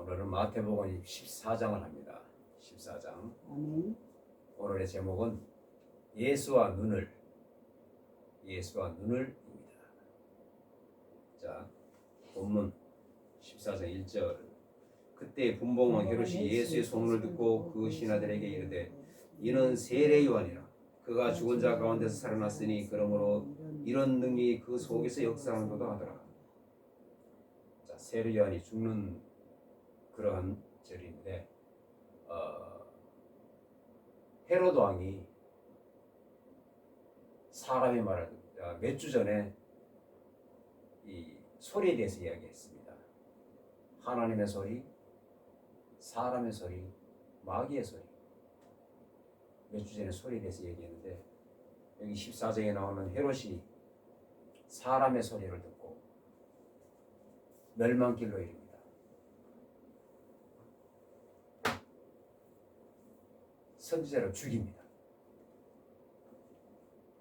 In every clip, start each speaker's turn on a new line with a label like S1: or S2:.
S1: 오늘은 마태복음 14장을 합니다. 14장.
S2: 아멘.
S1: 오늘의 제목은 예수와 눈을입니다. 자, 본문 14장 1절. 그때 분봉왕 헤롯이 예수의 소문을 듣고 그 신하들에게 이르되 이는 세례 요한이라. 그가 죽은 자 가운데서 살아났으니 그러므로 이런 능력이 그 속에서 역사하는도다 하더라. 자, 세례 요한이 죽는 그러한 절인데 헤롯 왕이 사람의 말을 몇 주 전에 이 소리에 대해서 이야기했습니다. 하나님의 소리, 사람의 소리, 마귀의 소리. 몇 주 전에 소리에 대해서 얘기했는데 여기 14장에 나오는 헤롯이 사람의 소리를 듣고 멸망길로 이릅니다. 선지자를 죽입니다.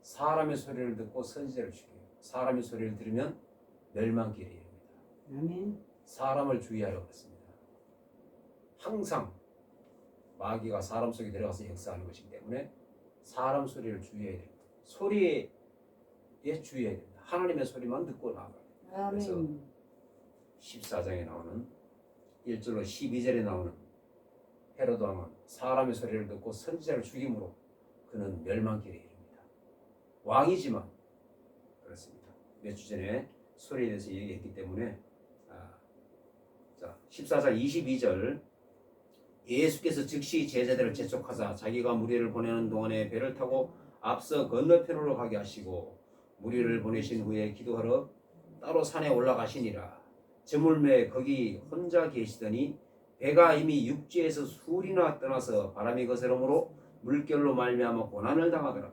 S1: 사람의 소리를 듣고 선지자를 죽여요. 사람의 소리를 들으면 멸망길에 이릅니다.
S2: 아멘.
S1: 사람을 주의하라고 했습니다. 항상 마귀가 사람 속에 들어가서 역사하는 것이기 때문에 사람 소리를 주의해야 됩니다. 소리에 주의해야 됩니다. 하나님의 소리만 듣고 나아가야 됩니다. 그래서 14장에 나오는 1절로 12절에 나오는 헤롯 왕은 사람의 소리를 듣고 선지자를 죽임으로 그는 멸망길에 이릅니다. 왕이지만 그렇습니다. 몇 주 전에 소리에 대해서 얘기했기 때문에 자, 14장 22절. 예수께서 즉시 제자들을 재촉하사 자기가 무리를 보내는 동안에 배를 타고 앞서 건너편으로 가게 하시고 무리를 보내신 후에 기도하러 따로 산에 올라가시니라. 저물매 거기 혼자 계시더니 배가 이미 육지에서 수리나 떠나서 바람이 거스름으로 물결로 말미암아 고난을 당하더라.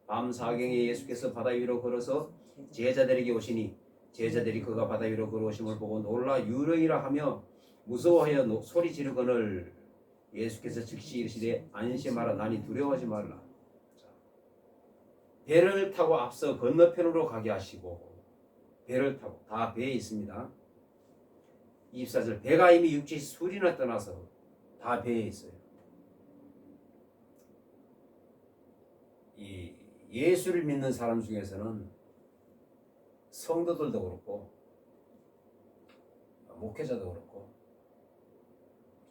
S1: 밤 사경에 예수께서 바다 위로 걸어서 제자들에게 오시니 제자들이 그가 바다 위로 걸어오심을 보고 놀라 유령이라 하며 무서워하여 소리 지르거늘 예수께서 즉시 이르시되 안심하라. 나니 두려워하지 말라. 배를 타고 앞서 건너편으로 가게 하시고 배를 타고 다 배에 있습니다. 24절. 배가 이미 육지 수리나 떠나서 다 배에 있어요. 이 예수를 믿는 사람 중에서는 성도들도 그렇고 목회자도 그렇고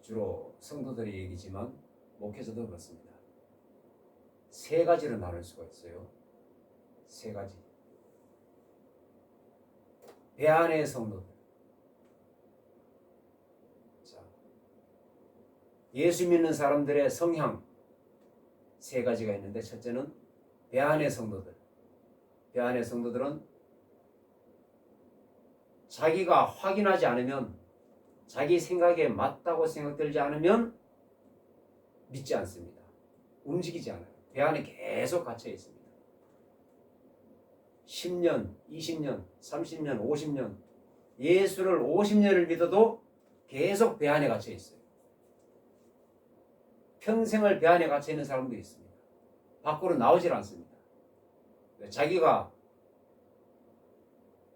S1: 주로 성도들의 얘기지만 목회자도 그렇습니다. 세 가지로 나눌 수가 있어요. 세 가지. 배 안의 성도들. 자, 예수 믿는 사람들의 성향 세 가지가 있는데 첫째는 배 안의 성도들. 배 안의 성도들은 자기가 확인하지 않으면 자기 생각에 맞다고 생각되지 않으면 믿지 않습니다. 움직이지 않아요. 배 안에 계속 갇혀 있습니다. 10년, 20년, 30년, 50년 예수를 50년을 믿어도 계속 배 안에 갇혀 있어요. 평생을 배 안에 갇혀 있는 사람도 있습니다. 밖으로 나오질 않습니다. 자기가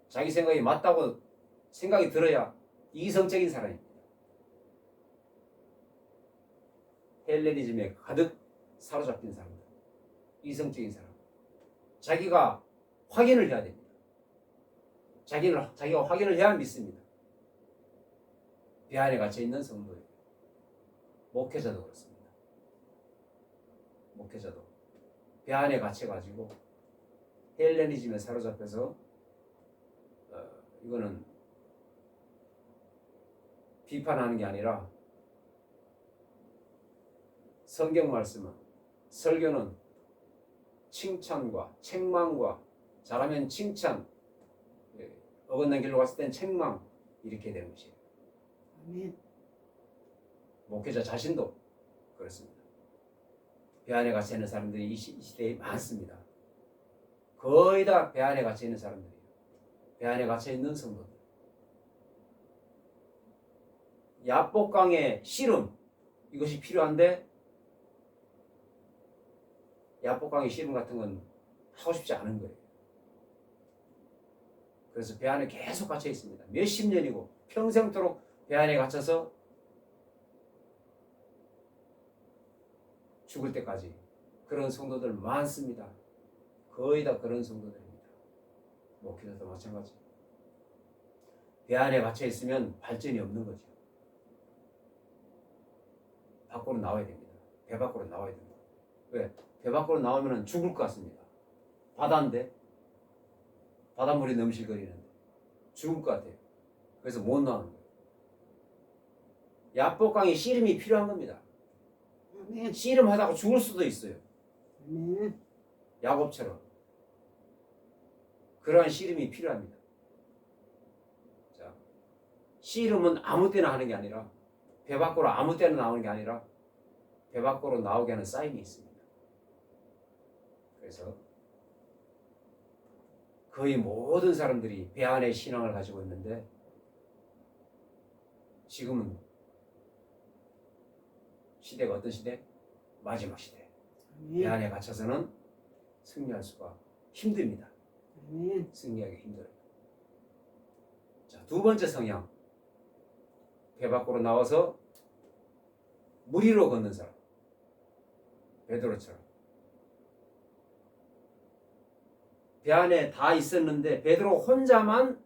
S1: 자기 생각이 맞다고 생각이 들어야 이성적인 사람입니다. 헬레니즘에 가득 사로잡힌 사람들, 이성적인 사람. 자기가 확인을 해야 됩니다. 자기가 확인을 해야 믿습니다. 배 안에 갇혀 있는 성도예요. 목회자도 그렇습니다. 목회자도 배 안에 갇혀가지고 헬레니즘에 사로잡혀서 이거는 비판하는 게 아니라 성경 말씀은 설교는 칭찬과 책망과 잘하면 칭찬, 어긋난 길로 갔을 땐 책망 이렇게 되는 것이에요.
S2: 아멘.
S1: 목회자 자신도 그렇습니다. 배 안에 갇혀 있는 사람들이 이 시대에 많습니다. 거의 다 배 안에 갇혀 있는 사람들이에요. 배 안에 갇혀 있는 성도들. 야복강의 씨름 이것이 필요한데 야복강의 씨름 같은 건 하고 싶지 않은 거예요. 그래서 배 안에 계속 갇혀 있습니다. 몇십 년이고 평생토록 배 안에 갇혀서 죽을 때까지 그런 성도들 많습니다. 거의 다 그런 성도들입니다. 목회자도 마찬가지. 배 안에 갇혀 있으면 발전이 없는 거죠. 밖으로 나와야 됩니다. 배 밖으로 나와야 됩니다. 왜? 배 밖으로 나오면 죽을 것 같습니다. 바다인데 바닷물이 넘실거리는데 죽을 것 같아요. 그래서 못 나오는 거예요. 야복강에 씨름이 필요한 겁니다.
S2: 아멘.
S1: 씨름하다가 죽을 수도 있어요.
S2: 아멘.
S1: 야곱처럼. 그러한 씨름이 필요합니다. 자, 씨름은 아무 때나 하는 게 아니라 배 밖으로 아무 때나 나오는 게 아니라 배 밖으로 나오게 하는 사인이 있습니다. 그래서 거의 모든 사람들이 배 안에 신앙을 가지고 있는데 지금은 시대가 어떤 시대? 마지막 시대. 배
S2: 아멘.
S1: 안에 갇혀서는 승리할 수가 힘듭니다.
S2: 아멘.
S1: 승리하기 힘들어요. 자, 두 번째 성향. 배 밖으로 나와서 물 위로 걷는 사람. 베드로처럼. 배 안에 다 있었는데 베드로 혼자만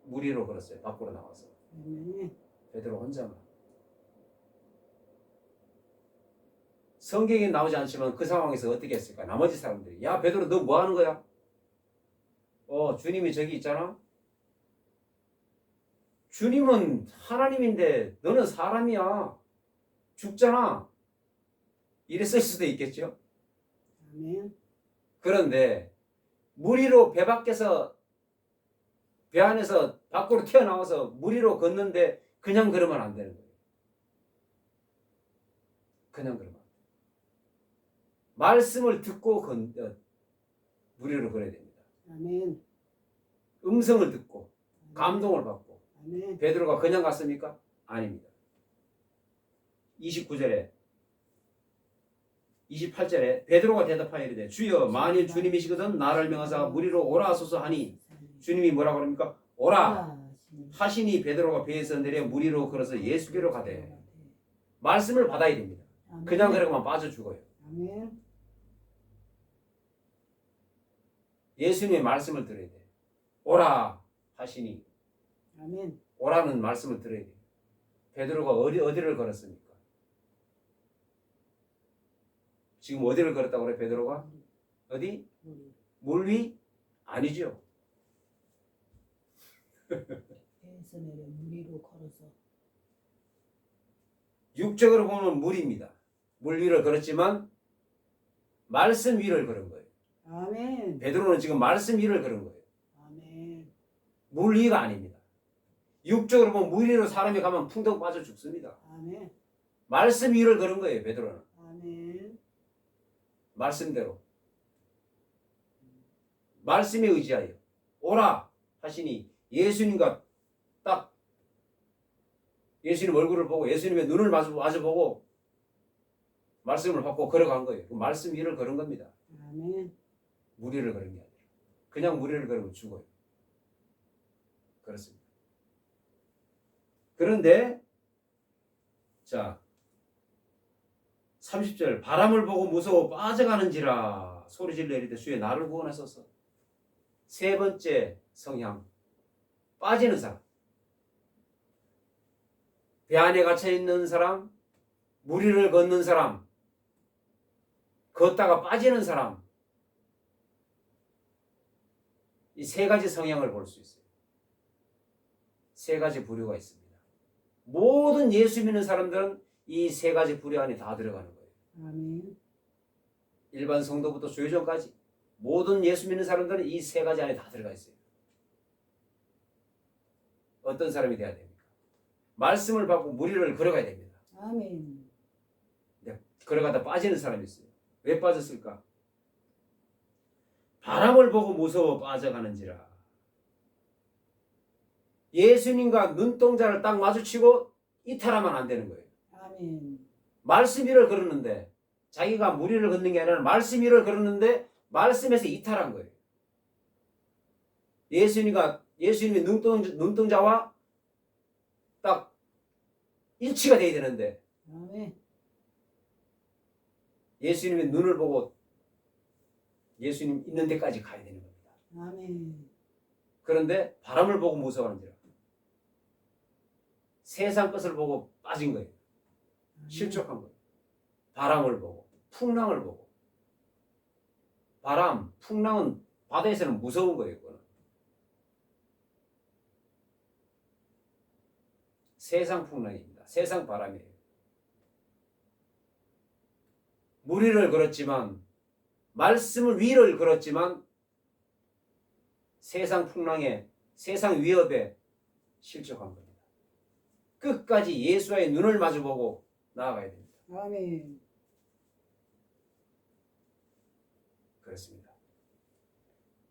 S1: 물 위로 걸었어요. 밖으로 나와서.
S2: 아멘.
S1: 베드로 혼자만. 성경에 나오지 않지만 그 상황에서 어떻게 했을까? 나머지 사람들이 야 베드로 너 뭐 하는 거야? 주님이 저기 있잖아. 주님은 하나님인데 너는 사람이야. 죽잖아. 이랬을 수도 있겠죠.
S2: 아멘.
S1: 그런데 물 위로 배 밖에서 배 안에서 밖으로 튀어나와서 물 위로 걷는데 그냥 걸으면 안 되는 거예요. 그냥 걸으면 안 돼요. 말씀을 듣고 물 위로 걸어야 됩니다.
S2: 아멘.
S1: 음성을 듣고 감동을 받고.
S2: 아멘.
S1: 베드로가 그냥 갔습니까? 아닙니다. 29절에 28절에 베드로가 대답하여 이르되 주여 만일 주님이시거든 나를 명하사 물 위로 오라 하소서 하니 주님이 뭐라고 그럽니까? 오라 하시니 베드로가 배에서 내려 물 위로 걸어서 예수께로 가되 말씀을 받아야 됩니다. 그냥 그러고만 빠져 죽어요.
S2: 아멘.
S1: 예수님의 말씀을 들어야 돼. 오라 하시니
S2: 아멘.
S1: 오라는 말씀을 들어야 돼요. 베드로가 어디를 걸었습니까? 지금 어디를 걸었다고 그래 베드로가? 어디? 물 위? 아니죠.
S2: 배에서 내려 물 위로 걸어서.
S1: 육적으로 보면 물입니다. 물 위를 걸었지만 말씀 위를 걸은 거예요.
S2: 아멘.
S1: 베드로는 지금 말씀 위를 걸은 거예요.
S2: 아멘.
S1: 물 위가 아닙니다. 육적으로 보면 물 위로 사람이 가면 풍덩 빠져 죽습니다.
S2: 아멘.
S1: 말씀 위를 걸은 거예요. 베드로는.
S2: 아멘.
S1: 말씀대로. 말씀에 의지하여 오라 하시니 예수님과 딱 예수님 얼굴을 보고 예수님의 눈을 마주보고 말씀을 받고 걸어간 거예요. 그 말씀 위를 걸은 겁니다.
S2: 아멘.
S1: 물 위를 걸은 게 아니라. 그냥 물 위를 걸으면 죽어요. 그렇습니다. 그런데 자 30절 바람을 보고 무서워 빠져가는지라 소리질러 이르되 주여 나를 구원하소서. 세 번째 성향 빠지는 사람. 배 안에 갇혀 있는 사람, 물 위를 걷는 사람, 걷다가 빠지는 사람. 이 세 가지 성향을 볼 수 있어요. 세 가지 부류가 있습니다. 모든 예수 믿는 사람들은 이 세 가지 부류 안에 다 들어가는 거예요.
S2: 아멘.
S1: 일반 성도부터 조회전까지 모든 예수 믿는 사람들은 이 세 가지 안에 다 들어가 있어요. 어떤 사람이 돼야 됩니까? 말씀을 받고 물 위를 걸어가야 됩니다.
S2: 아멘.
S1: 걸어가다 빠지는 사람이 있어요. 왜 빠졌을까? 바람을 보고 무서워 빠져가는지라. 예수님과 눈동자를 딱 마주치고 이탈하면 안 되는 거예요.
S2: 아멘.
S1: 말씀 위를 걸었는데 자기가 물 위를 걷는 게 아니라 말씀 위를 걸었는데 말씀에서 이탈한 거예요. 예수님의 눈동자와 딱 일치가 돼야 되는데
S2: 아멘.
S1: 예수님의 눈을 보고 예수님 있는 데까지 가야 되는 겁니다.
S2: 아멘.
S1: 그런데 바람을 보고 무서워하는지라 세상 것을 보고 빠진 거예요. 실족한 거예요. 바람을 보고 풍랑을 보고 바람, 풍랑은 바다에서는 무서운 거예요. 그거는. 세상 풍랑입니다. 세상 바람이에요. 물 위를 걸었지만 말씀을 위를 걸었지만 세상 풍랑에 세상 위협에 실족한 겁니다. 끝까지 예수와의 눈을 마주보고 나아가야 됩니다.
S2: 아멘.
S1: 그렇습니다.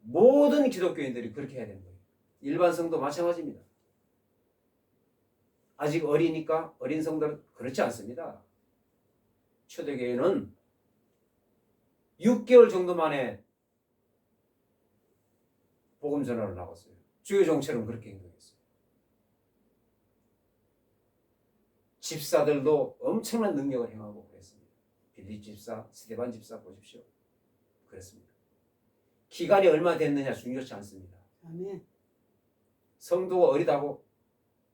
S1: 모든 기독교인들이 그렇게 해야 되는 거예요. 일반 성도 마찬가지입니다. 아직 어리니까 어린 성도는 그렇지 않습니다. 초대교회는 6개월 정도 만에 복음 전화를 나갔어요. 주요 종처럼 그렇게 행동했어요. 집사들도 엄청난 능력을 행하고 그랬습니다. 빌립 집사, 스데반 집사 보십시오. 그랬습니다. 기간이 얼마 됐느냐 중요치 않습니다.
S2: 아멘.
S1: 성도가 어리다고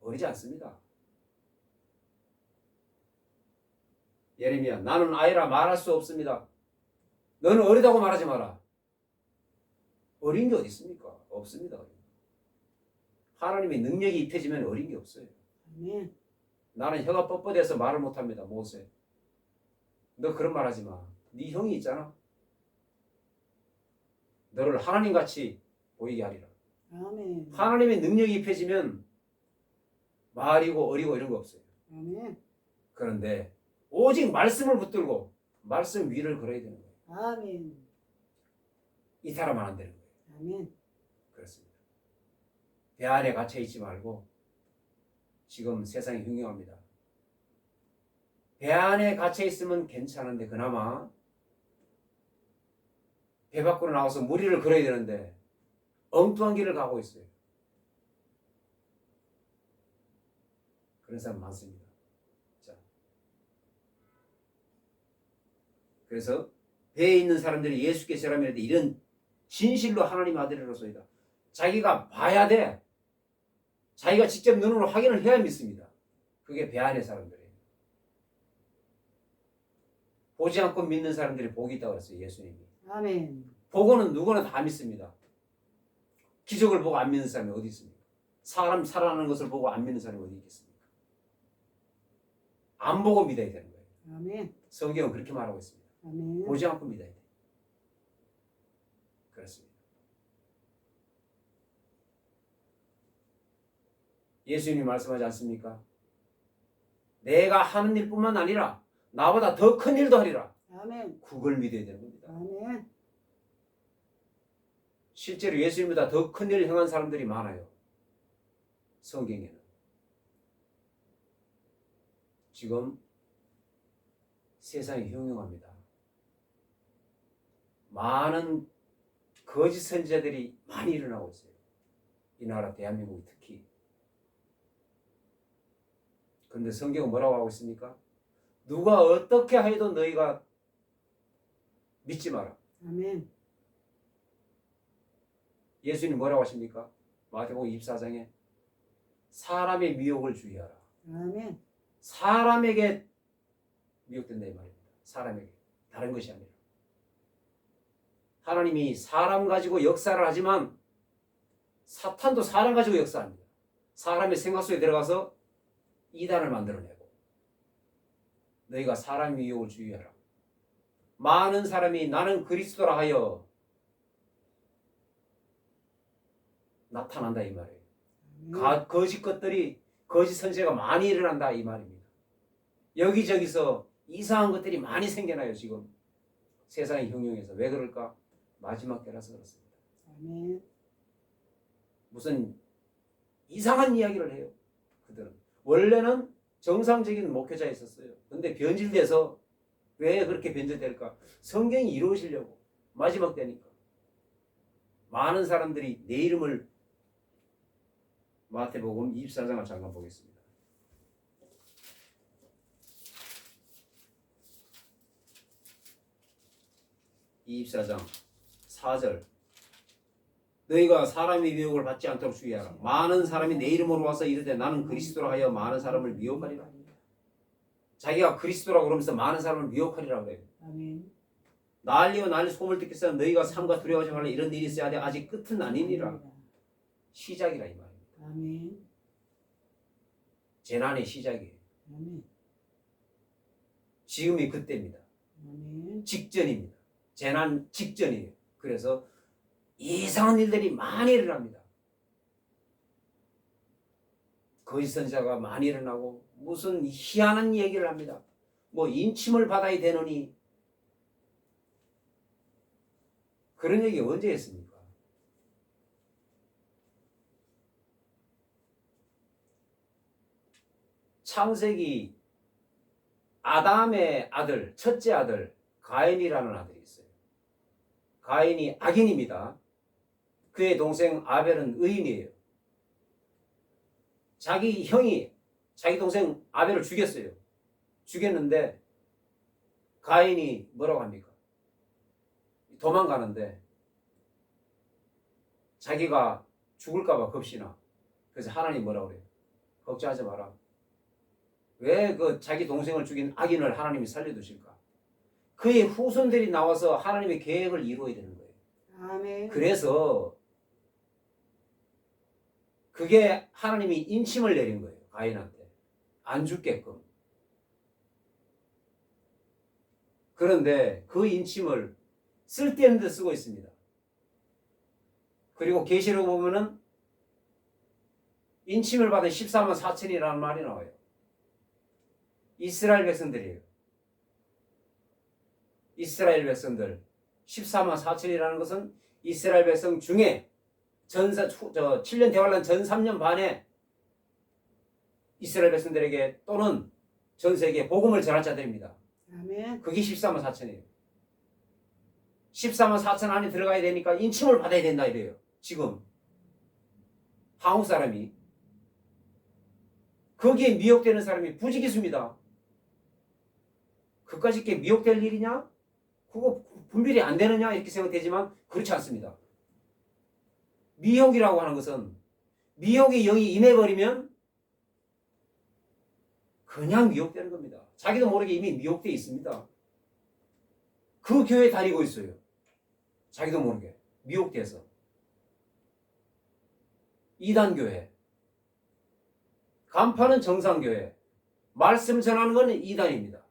S1: 어리지 않습니다. 예레미야, 나는 아이라 말할 수 없습니다. 너는 어리다고 말하지 마라. 어린 게 어디 있습니까? 없습니다. 하나님의 능력이 입혀지면 어린 게 없어요.
S2: 아멘.
S1: 나는 혀가 뻣뻣해서 말을 못합니다. 모세, 너 그런 말 하지 마. 네 형이 있잖아. 너를 하나님같이 보이게 하리라.
S2: 아멘.
S1: 하나님의 능력이 입혀지면 말이고 어리고 이런 거 없어요.
S2: 아멘.
S1: 그런데 오직 말씀을 붙들고 말씀 위를 걸어야 되는 거예요.
S2: 아멘.
S1: 이탈하면 안 되는 거예요.
S2: 아멘.
S1: 그렇습니다. 배 안에 갇혀 있지 말고, 지금 세상이 흉흉합니다. 배 안에 갇혀 있으면 괜찮은데 그나마 배 밖으로 나와서 물 위를 걸어야 되는데 엉뚱한 길을 가고 있어요. 그런 사람 많습니다. 자, 그래서 배에 있는 사람들이 예수께 절하면 이런 진실로 하나님 아들이로소이다. 자기가 봐야 돼. 자기가 직접 눈으로 확인을 해야 믿습니다. 그게 배 안의 사람들이에요. 보지 않고 믿는 사람들이 복이 있다고 그랬어요. 예수님이.
S2: 아멘.
S1: 보고는 누구나 다 믿습니다. 기적을 보고 안 믿는 사람이 어디 있습니까? 사람 살아나는 것을 보고 안 믿는 사람이 어디 있겠습니까? 안 보고 믿어야 되는 거예요.
S2: 아멘.
S1: 성경은 그렇게 말하고 있습니다.
S2: 아멘.
S1: 보지 않고 믿어야 돼. 그렇습니다. 예수님이 말씀하지 않습니까? 내가 하는 일뿐만 아니라 나보다 더 큰 일도 하리라.
S2: 아멘.
S1: 그걸 믿어야 되는 겁니다.
S2: 아멘.
S1: 실제로 예수님보다 더 큰 일을 행한 사람들이 많아요. 성경에는. 지금 세상이 흉흉합니다. 많은 거짓 선지자들이 많이 일어나고 있어요. 이 나라 대한민국이 특히. 그런데 성경은 뭐라고 하고 있습니까? 누가 어떻게 해도 너희가 믿지 마라.
S2: 아멘.
S1: 예수님 뭐라고 하십니까? 마태복음 24장에 사람의 미혹을 주의하라.
S2: 아멘.
S1: 사람에게 미혹된다 이 말입니다. 사람에게. 다른 것이 아니라. 하나님이 사람 가지고 역사를 하지만 사탄도 사람 가지고 역사합니다. 사람의 생각 속에 들어가서 이단을 만들어내고 너희가 사람 미혹을 주의하라. 많은 사람이 나는 그리스도라 하여 나타난다 이 말이에요. 거짓 것들이 거짓 선지자가 많이 일어난다 이 말입니다. 여기저기서 이상한 것들이 많이 생겨나요. 지금 세상이 흉흉해서. 왜 그럴까? 마지막 때라서 그렇습니다.
S2: 아멘.
S1: 무슨 이상한 이야기를 해요. 그들은 원래는 정상적인 목회자였었어요. 근데 변질돼서 왜 그렇게 변질될까? 성경이 이루어지려고. 마지막 때니까 많은 사람들이 내 이름을 마태복음 24장을 잠깐 보겠습니다. 24장 4절 너희가 사람의 미혹을 받지 않도록 주의하라. 많은 사람이 내 이름으로 와서 이르되 나는 그리스도라 하여 많은 사람을 미혹하리라. 자기가 그리스도라고 그러면서 많은 사람을 미혹하리라 그래요.
S2: 아멘.
S1: 난리와 난리 소문을 듣겠어 너희가 삼가 두려워하지 말라. 이런 일이 있어야 돼. 아직 끝은 아니니라. 시작이라 이 말입니다.
S2: 아멘.
S1: 재난의 시작이에요.
S2: 아멘.
S1: 지금이 그때입니다.
S2: 아멘.
S1: 직전입니다. 재난 직전이에요. 그래서 이상한 일들이 많이 일어납니다. 거짓 선지자가 많이 일어나고 무슨 희한한 얘기를 합니다. 뭐 인침을 받아야 되느니 그런 얘기 언제 했습니까? 창세기 아담의 아들, 첫째 아들 가인이라는 아들이 있어요. 가인이 악인입니다. 그의 동생 아벨은 의인이에요. 자기 형이 자기 동생 아벨을 죽였어요. 죽였는데 가인이 뭐라고 합니까? 도망가는데 자기가 죽을까봐 겁시나. 그래서 하나님 뭐라고 그래요? 걱정하지 마라. 왜 그 자기 동생을 죽인 악인을 하나님이 살려두실까? 그의 후손들이 나와서 하나님의 계획을 이루어야 되는 거예요.
S2: 아멘.
S1: 그래서 그게 하나님이 인침을 내린 거예요. 가인한테. 안 죽게끔. 그런데 그 인침을 쓸데없는 데 쓰고 있습니다. 그리고 계시록 보면은 인침을 받은 14만 4천이라는 말이 나와요. 이스라엘 백성들이에요. 이스라엘 백성들 14만 4천이라는 것은 이스라엘 백성 중에 7년 대환란 전 3년 반에 이스라엘 백성들에게 또는 전 세계에 복음을 전할 자들입니다.
S2: 아멘.
S1: 그게 14만 4천이에요. 14만 4천 안에 들어가야 되니까 인침을 받아야 된다 이래요. 지금 한국 사람이 거기에 미혹되는 사람이 부지기수입니다. 그까짓 게 미혹될 일이냐? 그거 분별이 안 되느냐? 이렇게 생각되지만 그렇지 않습니다. 미혹이라고 하는 것은 미혹의 영이 임해버리면 그냥 미혹되는 겁니다. 자기도 모르게 이미 미혹되어 있습니다. 그 교회 다니고 있어요. 자기도 모르게 미혹돼서. 이단교회, 간파는 정상교회, 말씀 전하는 건 이단입니다.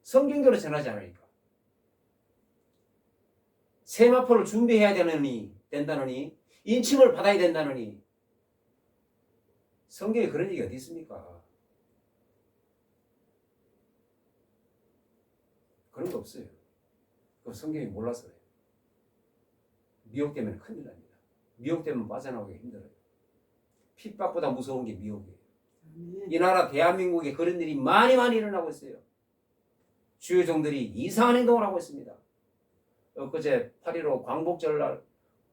S1: 성경대로 전하지 않으니까. 세마포를 준비해야 된다느니 인침을 받아야 된다느니 성경에 그런 얘기 어디 있습니까? 그런 거 없어요. 그 성경이 몰라서 그래요. 미혹되면 큰일 납니다. 미혹되면 빠져나오기 힘들어요. 핍박보다 무서운 게 미혹이에요.
S2: 아멘.
S1: 이 나라 대한민국에 그런 일이 많이 일어나고 있어요. 주요 종들이 이상한 행동을 하고 있습니다. 엊그제 8.15 광복절 날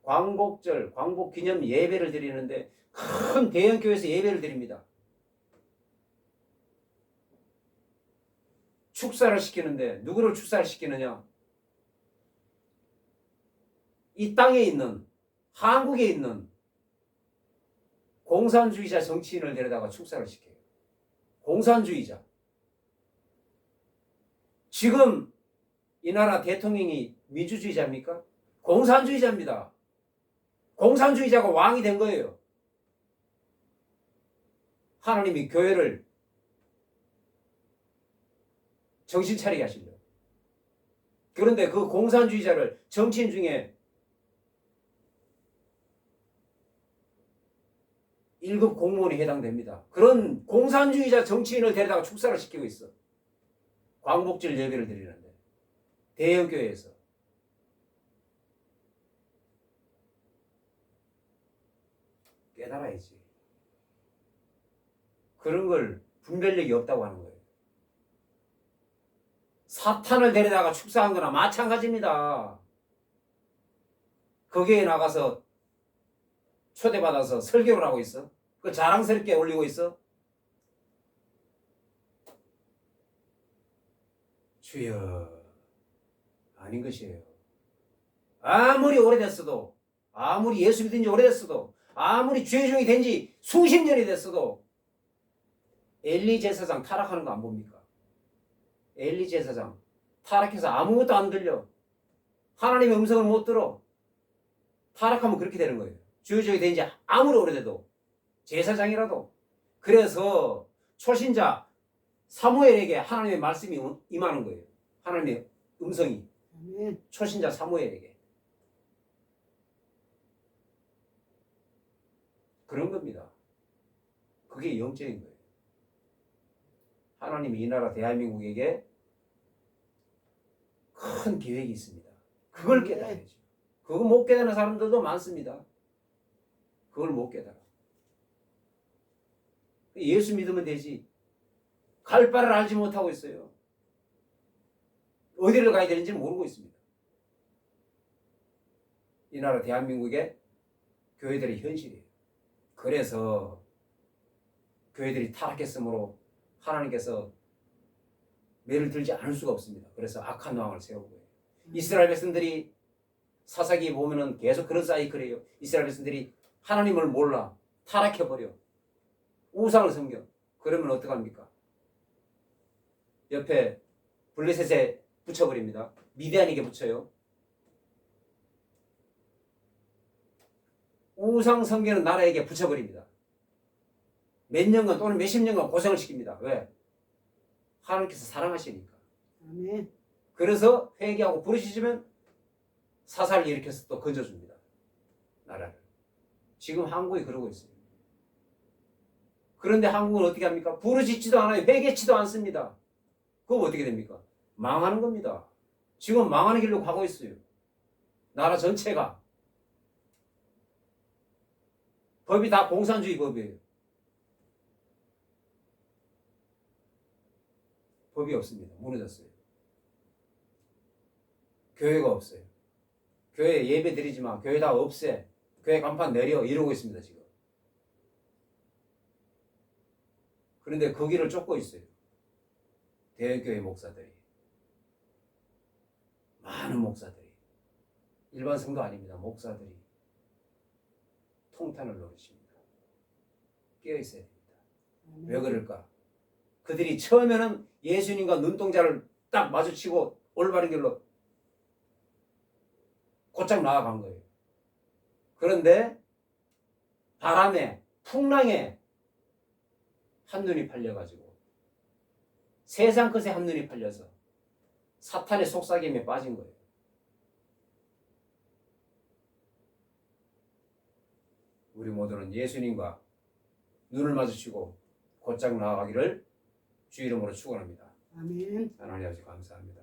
S1: 광복 기념 예배를 드리는데 큰 대형 교회에서 예배를 드립니다. 축사를 시키는데 누구를 축사를 시키느냐? 이 땅에 있는 한국에 있는 공산주의자 정치인을 데려다가 축사를 시켜요. 공산주의자. 지금 이 나라 대통령이 민주주의자입니까? 공산주의자입니다. 공산주의자가 왕이 된 거예요. 하나님이 교회를 정신 차리게 하시려고. 그런데 그 공산주의자를 정치인 중에 1급 공무원이 해당됩니다. 그런 공산주의자 정치인을 데려다가 축사를 시키고 있어. 광복절 예배를 드리는데 대형 교회에서. 깨달아야지. 그런 걸 분별력이 없다고 하는 거예요. 사탄을 데려다가 축사한 거나 마찬가지입니다. 거기에 나가서 초대받아서 설교를 하고 있어. 그 자랑스럽게 올리고 있어. 주여 아닌 것이에요. 아무리 오래됐어도, 아무리 예수 믿은 지 오래됐어도, 아무리 죄종이 된 지 수십 년이 됐어도 엘리 제사장 타락하는 거 안 봅니까? 엘리 제사장 타락해서 아무것도 안 들려. 하나님의 음성을 못 들어. 타락하면 그렇게 되는 거예요. 죄종이 된 지 아무리 오래돼도, 제사장이라도. 그래서 초신자 사무엘에게 하나님의 말씀이 임하는 거예요. 하나님의 음성이
S2: 아멘.
S1: 초신자 사무엘에게. 그런 겁니다. 그게 영적인 거예요. 하나님이 이 나라 대한민국에게 큰 계획이 있습니다. 그걸 깨달아야죠. 그거 못 깨달은 사람들도 많습니다. 그걸 못 깨달아. 예수 믿으면 되지. 갈 바를 알지 못하고 있어요. 어디를 가야 되는지 모르고 있습니다. 이 나라 대한민국의 교회들의 현실이에요. 그래서 교회들이 타락했으므로 하나님께서 매를 들지 않을 수가 없습니다. 그래서 악한 왕을 세우고 거예요. 이스라엘 백성들이 사사기에 보면은 계속 그런 사이클이에요. 이스라엘 백성들이 하나님을 몰라 타락해버려. 우상을 섬겨. 그러면 어떡합니까? 옆에 블레셋에 붙여버립니다. 미디안에게 붙여요. 우상 섬기는 나라에게 붙여버립니다. 몇 년간 또는 몇십 년간 고생을 시킵니다. 왜? 하나님께서 사랑하시니까.
S2: 아멘.
S1: 그래서 회개하고 부르짖으면 사살을 일으켜서 또 건져줍니다. 나라를. 지금 한국이 그러고 있어요. 그런데 한국은 어떻게 합니까? 부르짖지도 않아요. 회개치도 않습니다. 그럼 어떻게 됩니까? 망하는 겁니다. 지금 망하는 길로 가고 있어요. 나라 전체가. 법이 다 공산주의 법이에요. 법이 없습니다. 무너졌어요. 교회가 없어요. 교회 예배 드리지 마. 교회 다 없애. 교회 간판 내려. 이러고 있습니다. 지금. 그런데 그 길을 쫓고 있어요. 대형교회 목사들이. 많은 목사들이. 일반 성도 아닙니다. 목사들이. 통탄을 노리십니다. 깨어있어야 됩니다. 왜 그럴까? 그들이 처음에는 예수님과 눈동자를 딱 마주치고 올바른 길로 곧장 나아간 거예요. 그런데 바람에, 풍랑에 한눈이 팔려가지고 세상 것에 한눈이 팔려서 사탄의 속삭임에 빠진 거예요. 우리 모두는 예수님과 눈을 마주치고 곧장 나아가기를 주 이름으로 축원합니다.
S2: 아멘.
S1: 하나님 아버지 감사합니다.